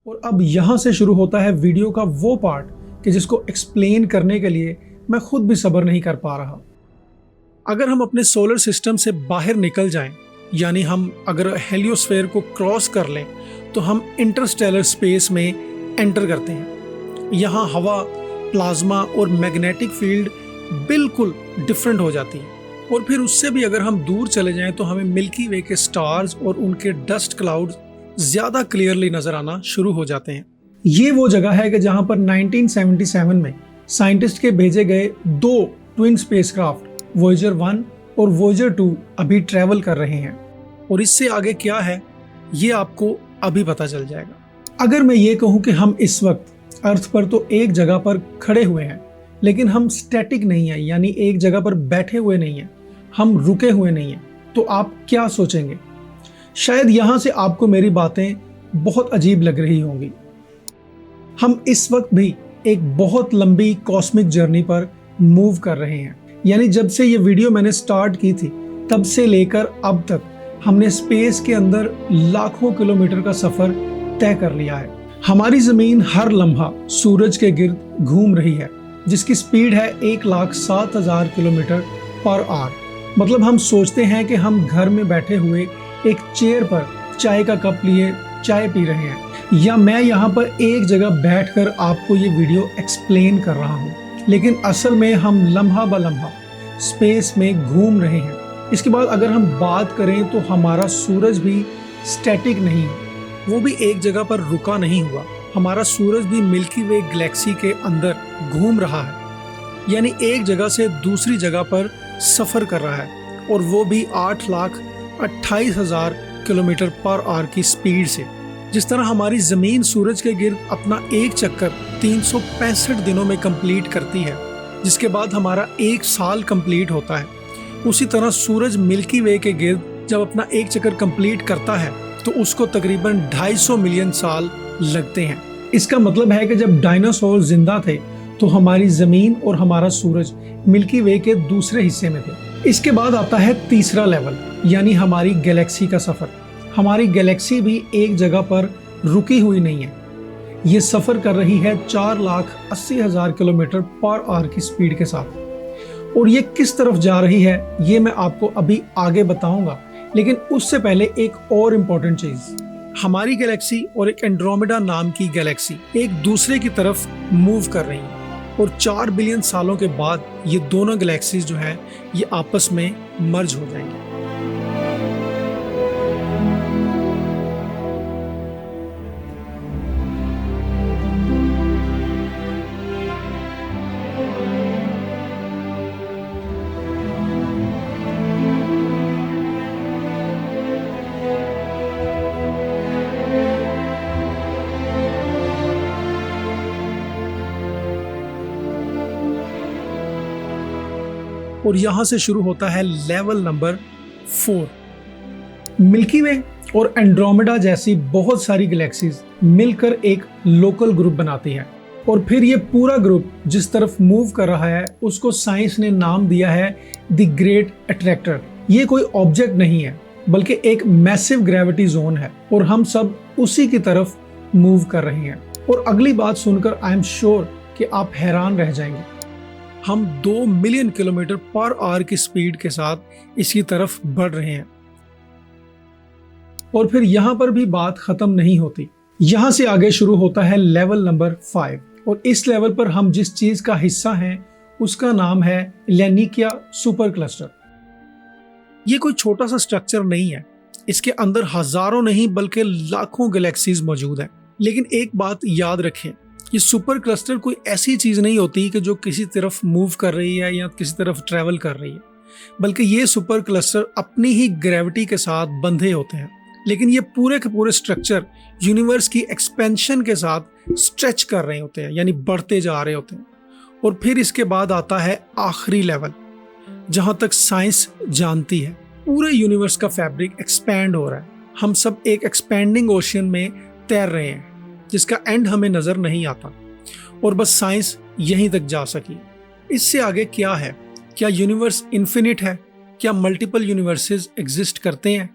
और अब यहाँ से शुरू होता है वीडियो का वो पार्ट कि जिसको एक्सप्लेन करने के लिए मैं खुद भी सब्र नहीं कर पा रहा। अगर हम अपने सोलर सिस्टम से बाहर निकल जाएं, यानी हम अगर हेलियोस्फीयर को क्रॉस कर लें, तो हम इंटरस्टेलर स्पेस में एंटर करते हैं। यहाँ हवा, प्लाज्मा और मैग्नेटिक फील्ड बिल्कुल डिफरेंट हो जाती है। और फिर उससे भी अगर हम दूर चले जाएं तो हमें मिल्की वे के स्टार्स और उनके डस्ट क्लाउड ज्यादा क्लियरली नजर आना शुरू हो जाते हैं। ये वो जगह है कि जहां पर 1977 में साइंटिस्ट के भेजे गए 2 ट्विन स्पेसक्राफ्ट वॉयेजर 1 और वॉयेजर 2 अभी ट्रेवल कर रहे हैं। और इससे आगे क्या है ये आपको अभी पता चल जाएगा। अगर मैं ये कहूँ कि हम इस वक्त अर्थ पर तो एक जगह पर खड़े हुए हैं, लेकिन हम स्टैटिक नहीं है, यानी एक जगह पर बैठे हुए नहीं है, हम रुके हुए नहीं हैं, तो आप क्या सोचेंगे? शायद यहां से आपको मेरी बातें बहुत अजीब लग रही होंगी। हम इस वक्त भी एक बहुत लंबी कॉस्मिक जर्नी पर मूव कर रहे हैं। यानी जब से ये वीडियो मैंने स्टार्ट की थी तब से लेकर अब तक हमने स्पेस के अंदर लाखों किलोमीटर का सफर तय कर लिया है। हमारी जमीन हर लम्हा सूरज के गिर्द घूम रही है, जिसकी स्पीड है 1,07,000 किलोमीटर पर आवर। मतलब हम सोचते हैं कि हम घर में बैठे हुए एक चेयर पर चाय का कप लिए चाय पी रहे हैं, या मैं यहाँ पर एक जगह बैठकर आपको ये वीडियो एक्सप्लेन कर रहा हूँ, लेकिन असल में हम लम्हा ब लम्हा स्पेस में घूम रहे हैं। इसके बाद अगर हम बात करें तो हमारा सूरज भी स्टैटिक नहीं है, वो भी एक जगह पर रुका नहीं हुआ। हमारा सूरज भी मिल्की वे गैलेक्सी के अंदर घूम रहा है, यानी एक जगह से दूसरी जगह पर सफर कर रहा है, और वो भी 8,28,000 किलोमीटर पर आवर की स्पीड से। जिस तरह हमारी जमीन सूरज के गिर्द अपना एक चक्कर 365 दिनों में कंप्लीट करती है, जिसके बाद हमारा एक साल कंप्लीट होता है, उसी तरह सूरज मिल्की वे के गिर्द जब अपना एक चक्कर कंप्लीट करता है तो उसको तकरीबन 250 मिलियन साल लगते हैं। इसका मतलब है कि जब डायनासोर जिंदा थे तो हमारी जमीन और हमारा सूरज मिल्की वे के दूसरे हिस्से में थे। इसके बाद आता है तीसरा लेवल, यानी हमारी गैलेक्सी का सफर। हमारी गैलेक्सी भी एक जगह पर रुकी हुई नहीं है, ये सफर कर रही है 4,80,000 किलोमीटर पर आवर की स्पीड के साथ। और ये किस तरफ जा रही है ये मैं आपको अभी आगे बताऊंगा, लेकिन उससे पहले एक और इम्पोर्टेंट चीज, हमारी गैलेक्सी और एक एंड्रोमेडा नाम की गैलेक्सी एक दूसरे की तरफ मूव कर रही है, और 4 बिलियन सालों के बाद ये दोनों गैलेक्सीज जो हैं ये आपस में मर्ज हो जाएंगी। और यहां से शुरू होता है लेवल नंबर 4। मिल्की वे और एंड्रोमेडा जैसी बहुत सारी गैलेक्सीज मिलकर एक लोकल ग्रुप बनाती हैं, और फिर ये पूरा ग्रुप जिस तरफ मूव कर रहा है उसको साइंस ने नाम दिया है द ग्रेट अट्रैक्टर। ये कोई ऑब्जेक्ट नहीं है बल्कि एक मैसिव ग्रेविटी जोन है, और हम सब उसी की तरफ मूव कर रहे हैं। और अगली बात सुनकर आई एम श्योर कि आप हैरान रह जाएंगे, हम 2 मिलियन किलोमीटर पर आवर की स्पीड के साथ इसकी तरफ बढ़ रहे हैं। और फिर यहां पर भी बात खत्म नहीं होती, यहां से आगे शुरू होता है लेवल नंबर 5, और इस लेवल पर हम जिस चीज का हिस्सा हैं उसका नाम है लैनिकिया सुपर क्लस्टर। ये कोई छोटा सा स्ट्रक्चर नहीं है, इसके अंदर हजारों नहीं बल्कि लाखों गैलेक्सीज मौजूद हैं। लेकिन एक बात याद रखें, ये सुपर क्लस्टर कोई ऐसी चीज नहीं होती कि जो किसी तरफ मूव कर रही है या किसी तरफ ट्रेवल कर रही है, बल्कि ये सुपर क्लस्टर अपनी ही ग्रेविटी के साथ बंधे होते हैं। लेकिन ये पूरे के पूरे स्ट्रक्चर यूनिवर्स की एक्सपेंशन के साथ स्ट्रेच कर रहे होते हैं, यानी बढ़ते जा रहे होते हैं। और फिर इसके बाद आता है आखिरी लेवल, जहां तक साइंस जानती है पूरे यूनिवर्स का फैब्रिक एक्सपैंड हो रहा है। हम सब एक एक्सपैंडिंग ओशियन में तैर रहे हैं जिसका एंड हमें नजर नहीं आता, और बस साइंस यहीं तक जा सकी। इससे आगे क्या है? क्या यूनिवर्स इन्फिनिट है? क्या मल्टीपल यूनिवर्सेस एग्जिस्ट करते हैं?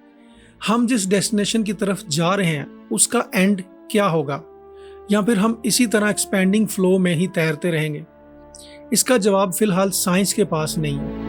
हम जिस डेस्टिनेशन की तरफ जा रहे हैं उसका एंड क्या होगा? या फिर हम इसी तरह एक्सपेंडिंग फ्लो में ही तैरते रहेंगे? इसका जवाब फिलहाल साइंस के पास नहीं है।